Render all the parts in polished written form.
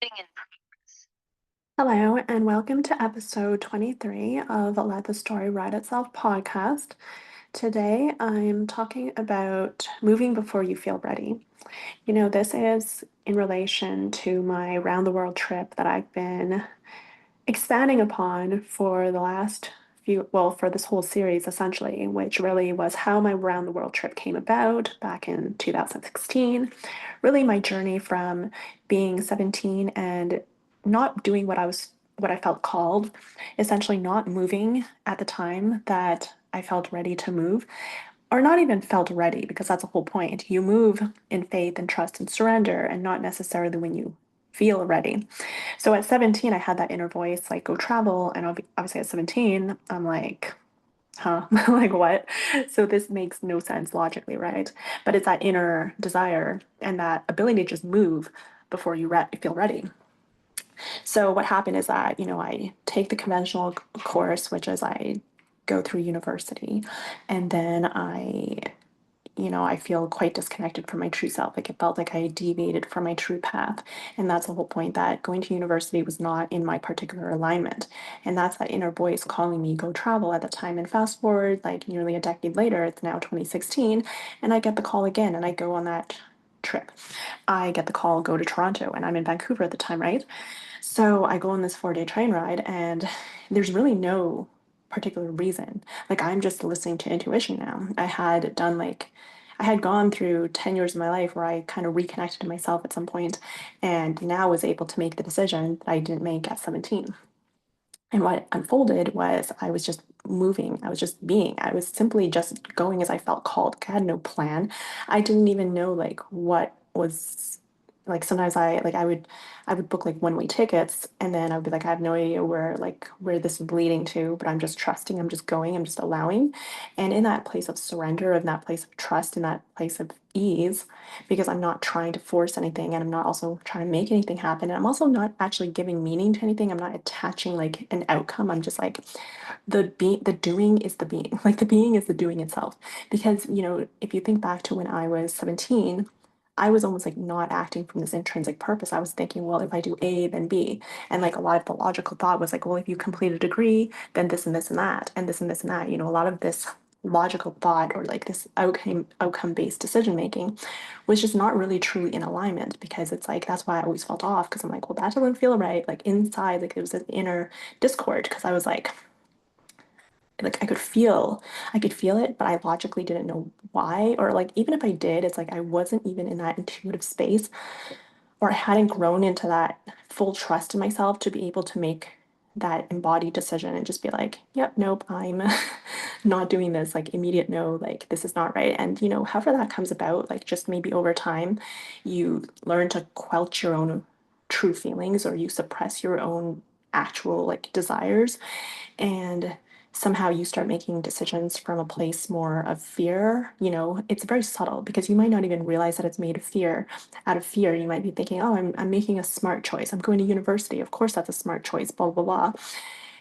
Recording in progress. Hello, and welcome to episode 23 of Let the Story Write Itself podcast. Today, I'm talking about moving before you feel ready. This is in relation to my round the world trip that I've been expanding upon for the last for this whole series essentially, which really was how my round the world trip came about back in 2016. Really, my journey from being 17 and not doing what I felt called, essentially not moving at the time that I felt ready to move, or not even felt ready, because that's the whole point. You move in faith and trust and surrender, and not necessarily when you feel ready. So at 17, I had that inner voice, like, go travel. And obviously at 17, I'm like, huh, like what? So this makes no sense logically, right? But it's that inner desire and that ability to just move before you feel ready. So what happened is that, I take the conventional course, which is I go through university, and then I feel quite disconnected from my true self. Like it felt like I deviated from my true path. And that's the whole point, that going to university was not in my particular alignment. And that's that inner voice calling me, go travel at the time. And fast forward like nearly a decade later, it's now 2016, and I get the call again and I go on that trip. I get the call, go to Toronto, and I'm in Vancouver at the time, right? So I go on this 4-day train ride, and there's really no particular reason. Like, I'm just listening to intuition now. I had gone through 10 years of my life where I kind of reconnected to myself at some point, and now was able to make the decision that I didn't make at 17. And what unfolded was I was just moving. I was just being. I was simply just going as I felt called. I had no plan. I didn't even know like what was like sometimes I would book like one-way tickets, and then I would be like, I have no idea where this is leading to, but I'm just trusting, I'm just going, I'm just allowing. And in that place of surrender, in that place of trust, in that place of ease, because I'm not trying to force anything, and I'm not also trying to make anything happen. And I'm also not actually giving meaning to anything. I'm not attaching like an outcome. I'm just like the doing is the being. Like the being is the doing itself. Because, if you think back to when I was 17, I was almost like not acting from this intrinsic purpose. I was thinking, well, if I do A, then B. And like a lot of the logical thought was like, well, if you complete a degree, then this and this and that, and this and this and that. A lot of this logical thought, or like this outcome based decision making, was just not really truly in alignment, because it's like that's why I always felt off, because I'm like, well, that doesn't feel right. Like inside, like there was this inner discord, because I was like I could feel it, but I logically didn't know why. Or like even if I did, it's like I wasn't even in that intuitive space, or I hadn't grown into that full trust in myself to be able to make that embodied decision and just be like, yep, nope, I'm not doing this, like immediate no, like this is not right. And however that comes about, like just maybe over time, you learn to quelch your own true feelings, or you suppress your own actual like desires, and somehow you start making decisions from a place more of fear. It's very subtle, because you might not even realize that it's made of fear. Out of fear, you might be thinking, oh, I'm making a smart choice. I'm going to university. Of course, that's a smart choice, blah, blah, blah.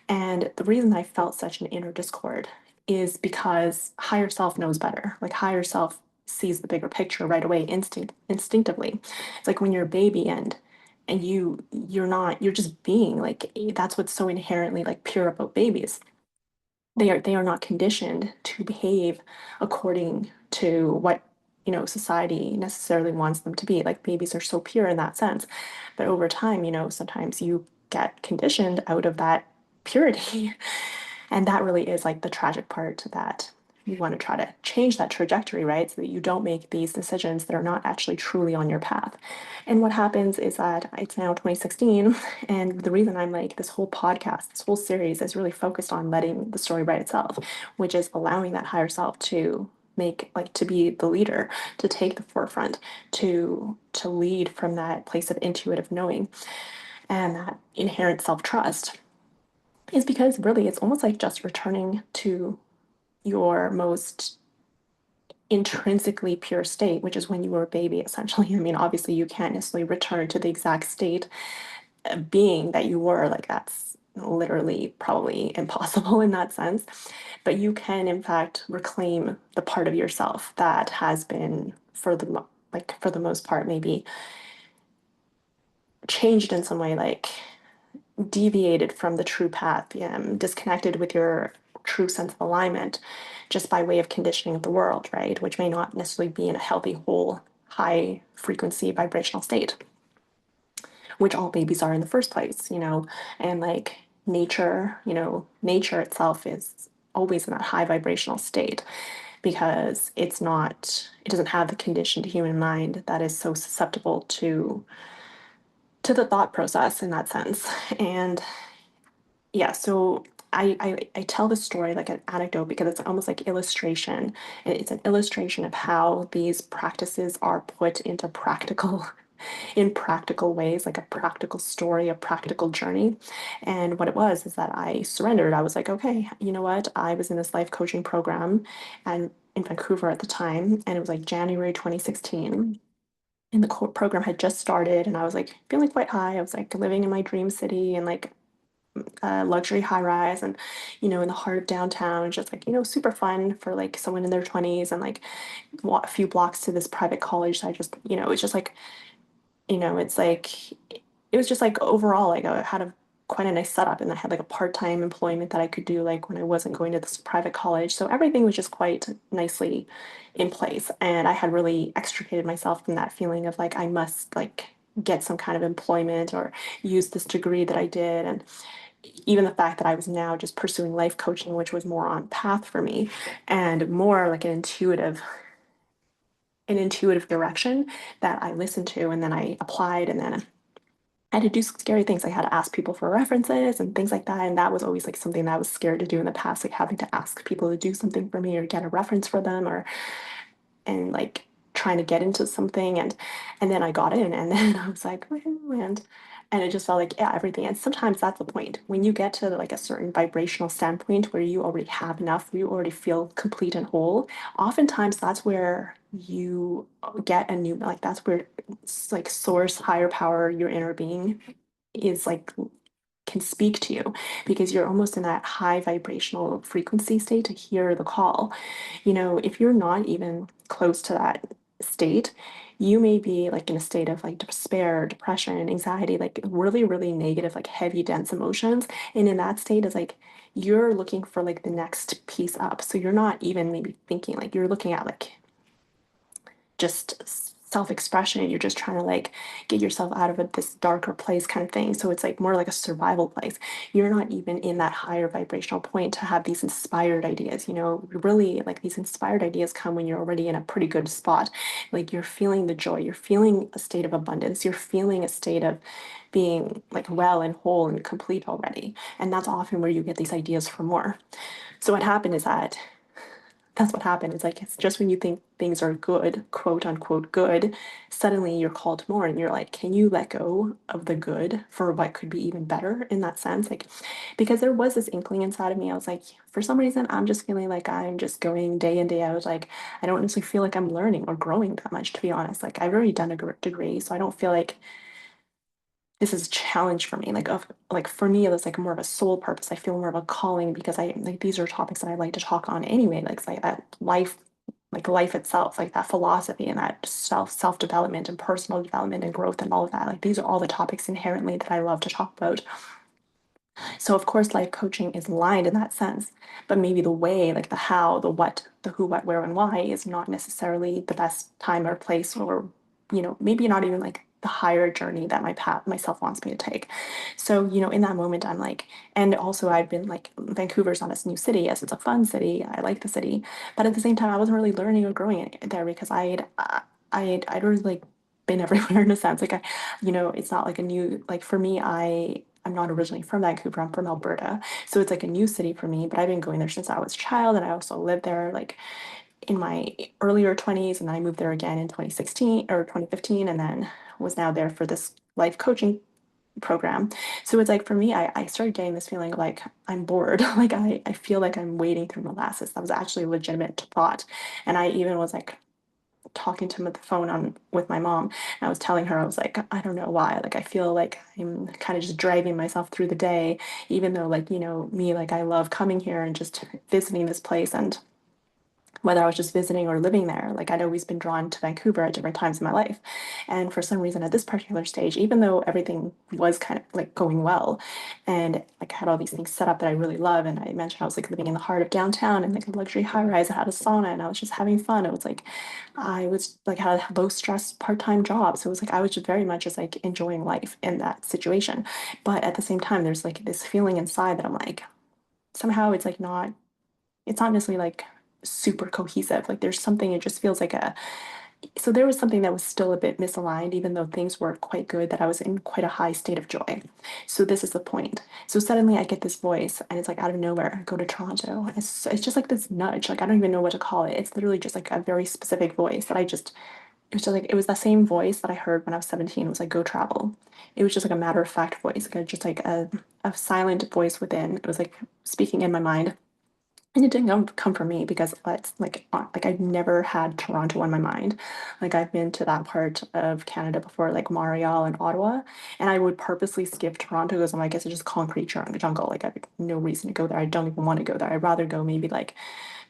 And the reason I felt such an inner discord is because higher self knows better. Like higher self sees the bigger picture right away, instinctively. It's like when you're a baby, and you're just being like, that's what's so inherently like pure about babies. They are not conditioned to behave according to what society necessarily wants them to be. Like babies are so pure in that sense, but over time, sometimes you get conditioned out of that purity. And that really is like the tragic part, that you want to try to change that trajectory, right? So that you don't make these decisions that are not actually truly on your path. And what happens is that it's now 2016. And the reason I'm like, this whole podcast, this whole series is really focused on letting the story write itself, which is allowing that higher self to to be the leader, to take the forefront, to lead from that place of intuitive knowing and that inherent self-trust, is because really it's almost like just returning to your most intrinsically pure state, which is when you were a baby, essentially. I mean, obviously, you can't necessarily return to the exact state of being that you were. Like, that's literally probably impossible in that sense. But you can, in fact, reclaim the part of yourself that has been, for the most part, maybe changed in some way, like deviated from the true path, disconnected with your true sense of alignment just by way of conditioning of the world, right? Which may not necessarily be in a healthy, whole, high frequency vibrational state, which all babies are in the first place, and like nature itself is always in that high vibrational state because it doesn't have the conditioned human mind that is so susceptible to the thought process in that sense. And yeah, so I tell this story like an anecdote because it's almost like illustration. It's an illustration of how these practices are put into practical in practical ways, like a practical story, a practical journey. And what it was is that I surrendered. I was like, okay, you know what? I was in this life coaching program and in Vancouver at the time, and it was like January 2016. And the program had just started, and I was like feeling quite high. I was like living in my dream city and like luxury high rise and in the heart of downtown, just like super fun for like someone in their 20s, and like a few blocks to this private college. So I just it's just like it's like it was just like overall like I had a quite a nice setup, and I had like a part-time employment that I could do like when I wasn't going to this private college. So everything was just quite nicely in place, and I had really extricated myself from that feeling of like I must like get some kind of employment or use this degree that I did. And even the fact that I was now just pursuing life coaching, which was more on path for me and more like an intuitive direction that I listened to, and then I applied, and then I had to do scary things. I had to ask people for references and things like that. And that was always like something that I was scared to do in the past, like having to ask people to do something for me or get a reference for them, or and like trying to get into something. And then I got in, and then I was like, and it just felt like, yeah, everything. And sometimes that's the point. When you get to like a certain vibrational standpoint where you already have enough, you already feel complete and whole, oftentimes that's where you get a new, like that's where it's like source, higher power, your inner being is like can speak to you, because you're almost in that high vibrational frequency state to hear the call. If you're not even close to that state, you may be like in a state of like despair, depression, anxiety, like really, really negative, like heavy, dense emotions. And in that state is like you're looking for like the next piece up. So you're not even maybe thinking, like you're looking at like just self-expression. You're just trying to like get yourself out of this darker place kind of thing. So it's like more like a survival place. You're not even in that higher vibrational point to have these inspired ideas. Really like these inspired ideas come when you're already in a pretty good spot. Like you're feeling the joy, you're feeling a state of abundance, you're feeling a state of being like well and whole and complete already. And that's often where you get these ideas for more. So what happened is that that's what happened. It's like it's just when you think things are good, quote unquote good, suddenly you're called to more, and you're like, can you let go of the good for what could be even better in that sense? Like, because there was this inkling inside of me. I was like, for some reason, I'm just feeling like I'm just going day in, day out. Like, I don't necessarily feel like I'm learning or growing that much, to be honest. Like, I've already done a degree, so I don't feel like this is a challenge for me. Like for me, it was like more of a soul purpose. I feel more of a calling because I like these are topics that I like to talk on anyway. Like that life, like life itself, like that philosophy and that self development and personal development and growth and all of that. Like these are all the topics inherently that I love to talk about. So of course, life coaching is aligned in that sense, but maybe the way, like the how, the what, the who, what, where, and why is not necessarily the best time or place, or maybe not even like the higher journey that myself wants me to take. So in that moment, I'm like, and also I've been like, Vancouver's not a new city. Yes, it's a fun city. I like the city, but at the same time, I wasn't really learning or growing there because I'd already like been everywhere in a sense. Like it's not like a new like for me. I'm not originally from Vancouver. I'm from Alberta. So it's like a new city for me, but I've been going there since I was a child. And I also lived there like in my earlier 20s. And then I moved there again in 2016 or 2015, and then was now there for this life coaching program. So it's like for me, I started getting this feeling like I'm bored. Like I feel like I'm wading through molasses. That was actually a legitimate thought. And I even was like talking to him at the phone on with my mom, and I was telling her, I was like, I don't know why, like I feel like I'm kind of just dragging myself through the day, even though like me, like I love coming here and just visiting this place. And whether I was just visiting or living there. Like I'd always been drawn to Vancouver at different times in my life. And for some reason at this particular stage, even though everything was kind of like going well and like I had all these things set up that I really love. And I mentioned I was like living in the heart of downtown and like a luxury high rise. I had a sauna and I was just having fun. It was like I was like had a low stress part-time job. So it was like I was just very much just like enjoying life in that situation. But at the same time, there's like this feeling inside that I'm like, somehow it's not necessarily like super cohesive. Like there's something, it just feels like so there was something that was still a bit misaligned, even though things were quite good, that I was in quite a high state of joy. So this is the point. So suddenly I get this voice and it's like out of nowhere, go to Toronto. It's just like this nudge. Like I don't even know what to call it. It's literally just like a very specific voice that it was just like, it was the same voice that I heard when I was 17. It was like, go travel. It was just like a matter of fact voice, like just like a silent voice within. It was like speaking in my mind. And it didn't come from me because it's like I've never had Toronto on my mind. Like I've been to that part of Canada before, like Montreal and Ottawa, and I would purposely skip Toronto because I'm like, it's just concrete jungle. Like I have no reason to go there. I don't even want to go there. I'd rather go maybe like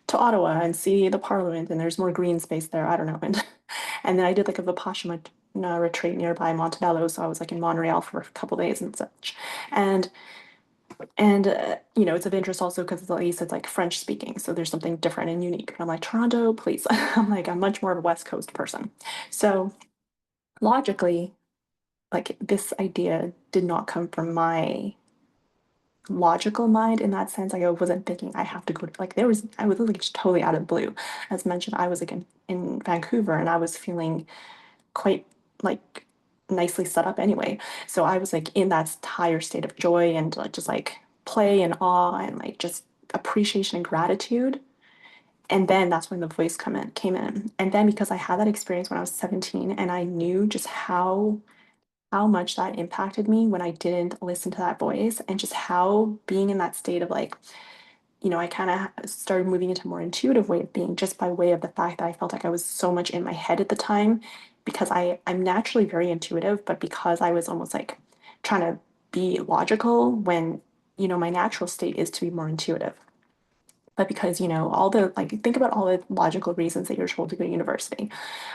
to Ottawa and see the Parliament, and there's more green space there. I don't know. And then I did like a Vipassana retreat nearby Montebello, so I was like in Montreal for a couple days and such. And you know, it's of interest also because at least it's like French speaking, so there's something different and unique. But I'm like, Toronto, please. I'm like, I'm much more of a West Coast person. So logically, like this idea did not come from my logical mind in that sense. Like I wasn't thinking I have to go to like I was literally just totally out of the blue. As mentioned, I was like in Vancouver and I was feeling quite like nicely set up anyway. So I was like in that higher state of joy and like, just like play and awe and like just appreciation and gratitude. And then that's when the voice came in. And then because I had that experience when I was 17 and I knew just how much that impacted me when I didn't listen to that voice and just how being in that state of like you know, I kind of started moving into a more intuitive way of being just by way of the fact that I felt like I was so much in my head at the time because I'm naturally very intuitive, but because I was almost like trying to be logical when, you know, my natural state is to be more intuitive. But because, you know, all the like think about all the logical reasons that you're told to go to university.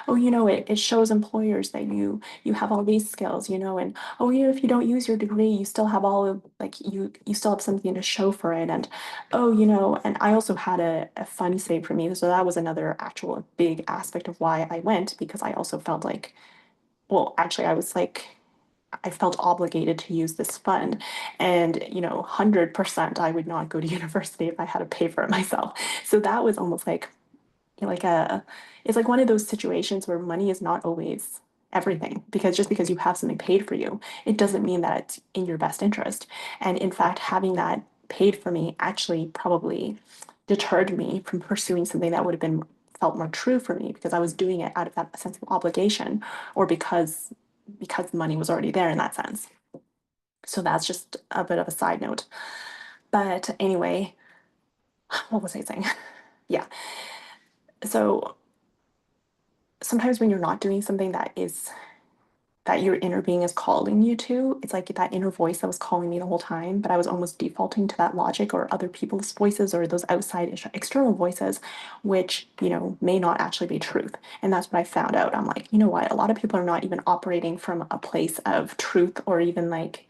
Oh, you know, it shows employers that you have all these skills, you know, and oh, even if you don't use your degree, you still have all of like you still have something to show for it. And oh, you know, and I also had a fun state for me. So that was another actual big aspect of why I went, because I also felt like, well, actually I was like I felt obligated to use this fund. And, you know, 100% I would not go to university if I had to pay for it myself. So that was almost like a, it's like one of those situations where money is not always everything, because just because you have something paid for you, it doesn't mean that it's in your best interest. And in fact, having that paid for me actually probably deterred me from pursuing something that would have been felt more true for me because I was doing it out of that sense of obligation or because money was already there in that sense. So that's just a bit of a side note. But anyway, what was I saying? Yeah. So sometimes when you're not doing something that your inner being is calling you to, it's like that inner voice that was calling me the whole time, but I was almost defaulting to that logic or other people's voices or those outside external voices, which, you know, may not actually be truth. And that's what I found out. I'm like, you know what? A lot of people are not even operating from a place of truth or even like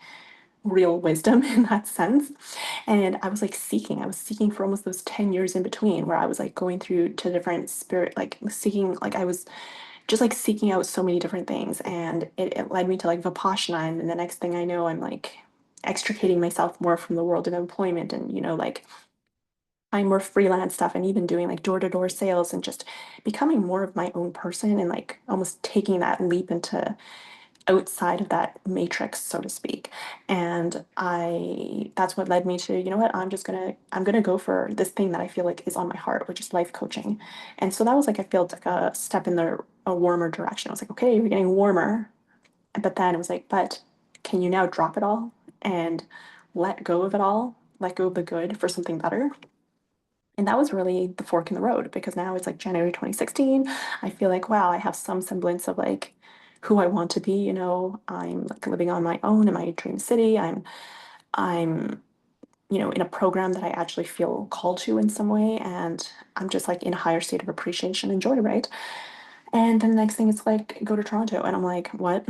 real wisdom in that sense. And I was seeking for almost those 10 years in between where I was like going through to different spirit, like seeking, like I was just like seeking out so many different things. And it led me to like Vipassana. And then the next thing I know, I'm like extricating myself more from the world of employment and, you know, like I'm more freelance stuff and even doing like door to door sales and just becoming more of my own person and like almost taking that leap into outside of that matrix, so to speak. And that's what led me to, you know what, I'm gonna go for this thing that I feel like is on my heart, which is life coaching. And so that was like, I felt like a step in a warmer direction. I was like, okay, you're getting warmer. But then it was like, but can you now drop it all and let go of it all, let go of the good for something better? And that was really the fork in the road because now it's like January 2016. I feel like, wow, I have some semblance of like who I want to be. I'm like living on my own in my dream city. I'm, in a program that I actually feel called to in some way, and I'm just like in a higher state of appreciation and joy, right? And then the next thing is like go to Toronto, and I'm like, what?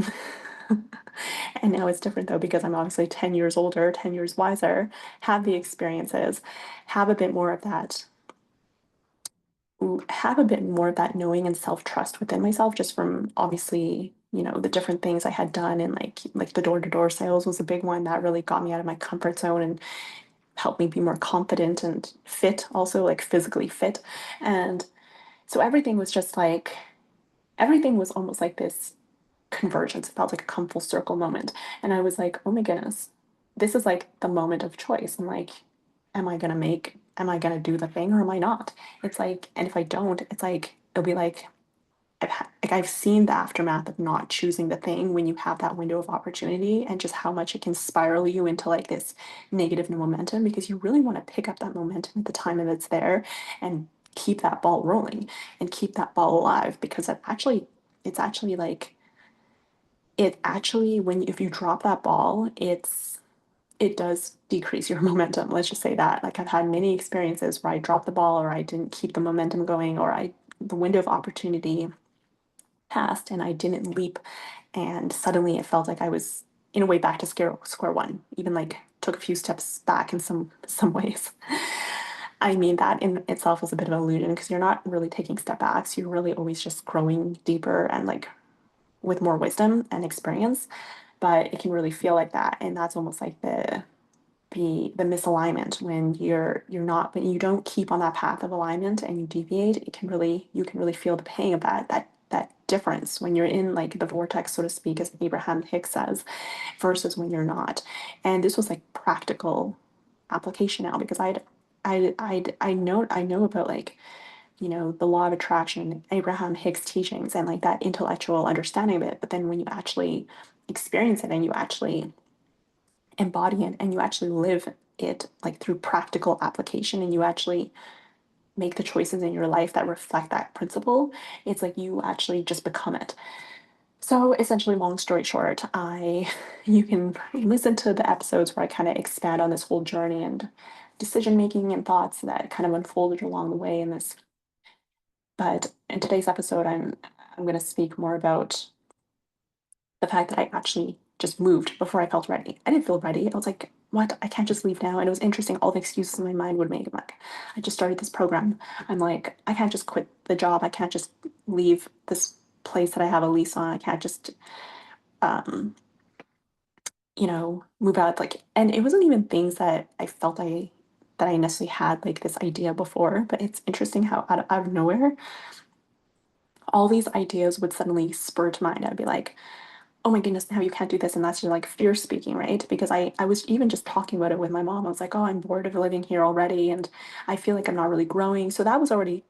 And now it's different though because I'm obviously 10 years older, 10 years wiser, have the experiences, have a bit more of that have a bit more of that knowing and self-trust within myself just from obviously the different things I had done, and like the door-to-door sales was a big one that really got me out of my comfort zone and helped me be more confident and fit, also like physically fit. And so everything was almost like this convergence. It felt like a come full circle moment. And I was like, oh my goodness, this is like the moment of choice. I'm like, am I gonna do the thing or am I not? It's like, and if I don't, it's like, it'll be like, I've seen the aftermath of not choosing the thing when you have that window of opportunity, and just how much it can spiral you into like this negative momentum, because you really want to pick up that momentum at the time that it's there and keep that ball rolling and keep that ball alive, because it's actually like it actually when if you drop that ball, it does decrease your momentum. Let's just say that. Like I've had many experiences where I dropped the ball, or I didn't keep the momentum going, or I the window of opportunity passed and I didn't leap, and suddenly it felt like I was in a way back to square one. Even like took a few steps back in some ways. I mean, that in itself is a bit of an illusion because you're not really taking step backs. You're really always just growing deeper and like with more wisdom and experience. But it can really feel like that, and that's almost like the misalignment when you're not when you don't keep on that path of alignment and you deviate. You can really feel the pain of that difference when you're in like the vortex, so to speak, as Abraham Hicks says, versus when you're not. And this was like practical application now, because I know about like the law of attraction, Abraham Hicks teachings, and like that intellectual understanding of it. But then when you actually experience it and you actually embody it and you actually live it like through practical application, and you actually make the choices in your life that reflect that principle, it's like you actually just become it. So essentially, long story short, I you can listen to the episodes where I kind of expand on this whole journey and decision making and thoughts that kind of unfolded along the way in this. But in today's episode, I'm going to speak more about the fact that I actually just moved before I felt ready. I didn't feel ready. I was like, what? I can't just leave now. And it was interesting, all the excuses my mind would make. I'm like, I just started this program. I'm like, I can't just quit the job. I can't just leave this place that I have a lease on. I can't just, um, move out. Like, and it wasn't even things that I felt that I necessarily had like this idea before. But it's interesting how out of nowhere, all these ideas would suddenly spur to mind. I'd be like, oh my goodness, now you can't do this. And that's just like fear speaking, right? Because I was even just talking about it with my mom. I was like, oh, I'm bored of living here already. And I feel like I'm not really growing. So that was already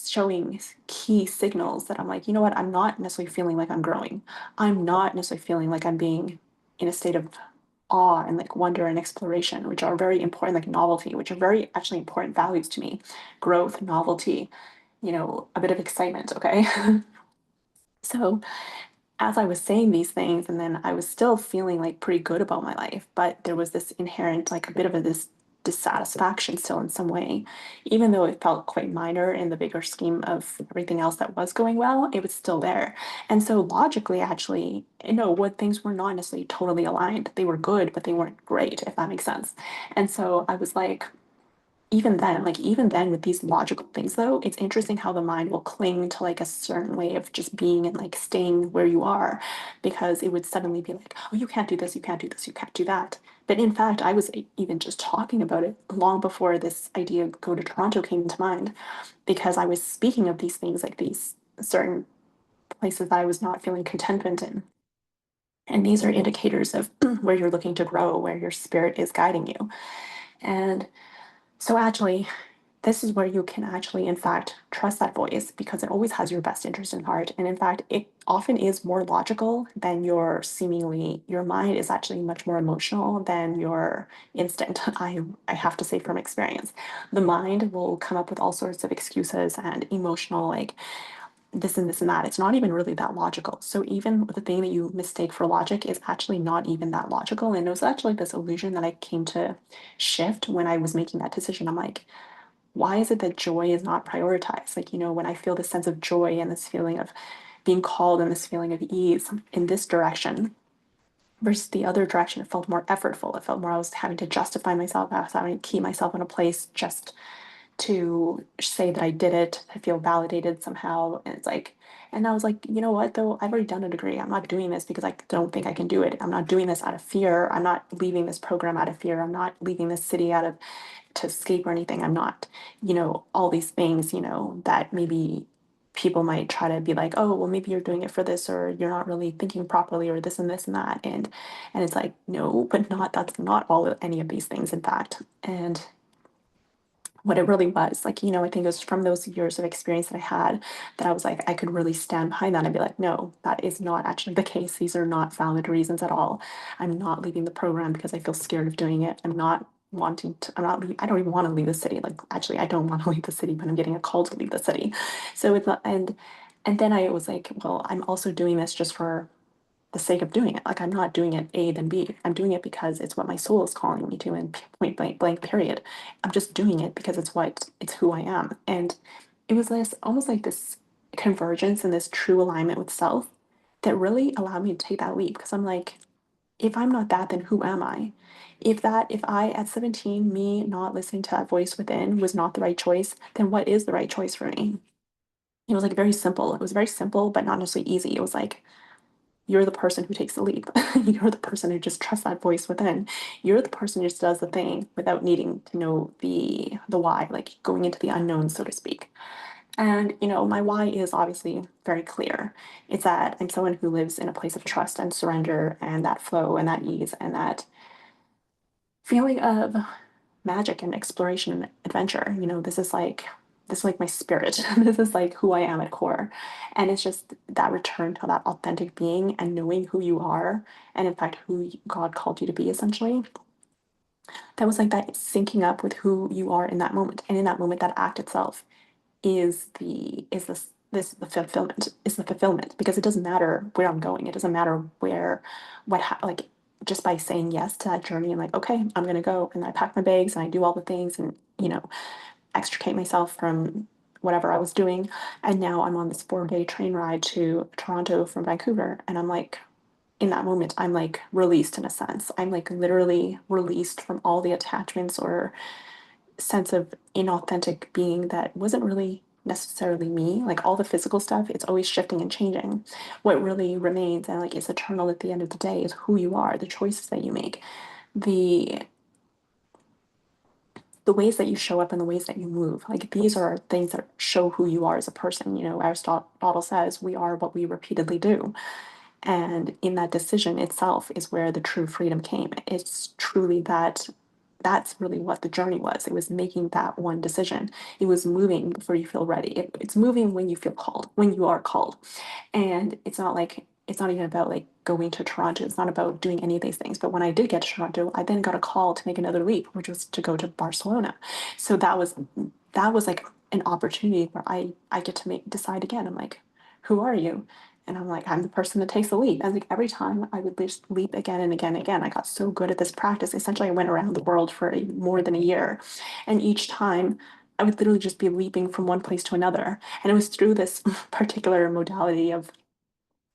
showing key signals that I'm like, you know what? I'm not necessarily feeling like I'm growing. I'm not necessarily feeling like I'm being in a state of awe and like wonder and exploration, which are very important, like novelty, which are very actually important values to me. Growth, novelty, a bit of excitement. Okay. So as I was saying these things, and then I was still feeling like pretty good about my life, but there was this inherent, like a bit of this dissatisfaction still in some way, even though it felt quite minor in the bigger scheme of everything else that was going well, it was still there. And so logically, actually, what things were not necessarily totally aligned. They were good, but they weren't great, if that makes sense. And so I was like, even then with these logical things though, it's interesting how the mind will cling to like a certain way of just being and like staying where you are, because it would suddenly be like, oh, you can't do this, you can't do this, you can't do that. But in fact, I was even just talking about it long before this idea go to Toronto came to mind, because I was speaking of these things, like these certain places that I was not feeling contentment in. And these are indicators of where you're looking to grow, where your spirit is guiding you. And so actually, this is where you can actually, in fact, trust that voice, because it always has your best interest in heart. And in fact, it often is more logical than your mind is actually much more emotional than your instinct. I have to say from experience, the mind will come up with all sorts of excuses and emotional, like this and this and that. It's not even really that logical. So even the thing that you mistake for logic is actually not even that logical. And it was actually this illusion that I came to shift when I was making that decision. I'm like, why is it that joy is not prioritized? Like, when I feel this sense of joy and this feeling of being called and this feeling of ease in this direction versus the other direction, it felt more effortful. It felt more I was having to justify myself. I was having to keep myself in a place just to say that I did it, I feel validated somehow. And it's like, and I was like, you know what, though, I've already done a degree. I'm not doing this because I don't think I can do it. I'm not doing this out of fear. I'm not leaving this program out of fear. I'm not leaving this city out of to escape or anything. I'm not, all these things, that maybe people might try to be like, oh, well, maybe you're doing it for this, or you're not really thinking properly, or this and this and that. And it's like, no, but not that's not all of any of these things, in fact. And what it really was. Like, I think it was from those years of experience that I had that I was like, I could really stand behind that and be like, no, that is not actually the case. These are not valid reasons at all. I'm not leaving the program because I feel scared of doing it. I don't even want to leave the city. Like, actually, I don't want to leave the city, but I'm getting a call to leave the city. So it's not, and then I was like, well, I'm also doing this just for the sake of doing it. Like I'm not doing it A then B. I'm doing it because it's what my soul is calling me to and point blank period. I'm just doing it because it's who I am. And it was this almost like this convergence and this true alignment with self that really allowed me to take that leap because I'm like, if I'm not that, then who am I? If I at 17, me not listening to that voice within was not the right choice, then what is the right choice for me? It was like very simple. It was very simple, but not necessarily easy. It was like, you're the person who takes the leap. You're the person who just trusts that voice within. You're the person who just does the thing without needing to know the why, like going into the unknown, so to speak. And my why is obviously very clear. It's that I'm someone who lives in a place of trust and surrender and that flow and that ease and that feeling of magic and exploration and adventure. This is like my spirit. This is like who I am at core. And it's just that return to that authentic being and knowing who you are and in fact who God called you to be essentially. That was like that syncing up with who you are in that moment. And in that moment, that act itself is the fulfillment is the fulfillment because it doesn't matter where I'm going. It doesn't matter like just by saying yes to that journey and like, okay, I'm gonna go and I pack my bags and I do all the things and extricate myself from whatever I was doing. And now I'm on this 4-day train ride to Toronto from Vancouver. And I'm like, in that moment, I'm like released in a sense. I'm like literally released from all the attachments or sense of inauthentic being that wasn't really necessarily me. Like all the physical stuff, it's always shifting and changing. What really remains and like is eternal at the end of the day is who you are, the choices that you make, the the ways that you show up and the ways that you move. Like these are things that show who you are as a person. Aristotle says we are what we repeatedly do. And in that decision itself is where the true freedom came. It's truly that's really what the journey was. It was making that one decision. It was moving before you feel ready. It's moving when you feel called, when you are called. And it's not even about like going to Toronto. It's not about doing any of these things. But when I did get to Toronto, I then got a call to make another leap, which was to go to Barcelona. So that was like an opportunity where I get to make decide again. I'm like, who are you? And I'm like, I'm the person that takes the leap. And like every time I would just leap again and again and again. I got so good at this practice. Essentially, I went around the world for more than a year. And each time I would literally just be leaping from one place to another. And it was through this particular modality of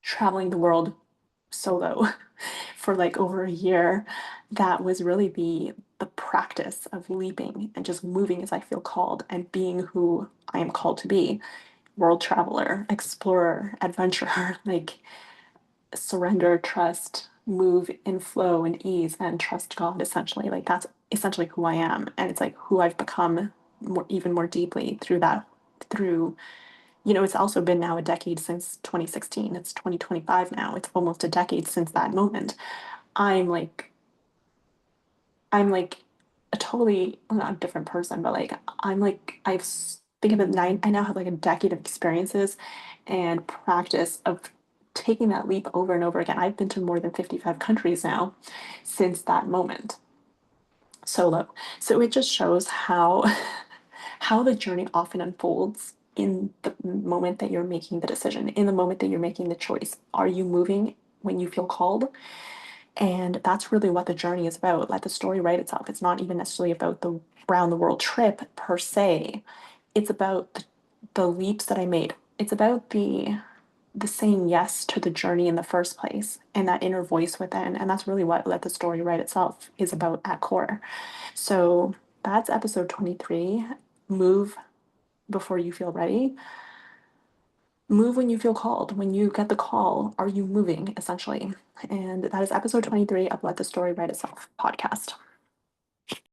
traveling the world solo for like over a year that was really the practice of leaping and just moving as I feel called and being who I am called to be. World traveler, explorer, adventurer, like surrender, trust, move in flow and ease and trust God essentially. Like that's essentially who I am. And it's like who I've become even more deeply through it's also been now a decade since 2016. It's 2025 now. It's almost a decade since that moment. I'm like I'm like a totally well, not a different person, but like I'm like think of it I now have like a decade of experiences and practice of taking that leap over and over again. I've been to more than 55 countries now since that moment solo. So it just shows how how the journey often unfolds in the moment that you're making the decision, in the moment that you're making the choice. Are you moving when you feel called? And that's really what the journey is about. Let the story write itself. It's not even necessarily about the round the world trip per se. It's about the leaps that I made. It's about the saying yes to the journey in the first place and that inner voice within. And that's really what Let the Story Write Itself is about at core. So that's episode 23. Move before you feel ready. Move when you feel called. When you get the call, are you moving, essentially? And that is episode 23 of Let the Story Write Itself podcast.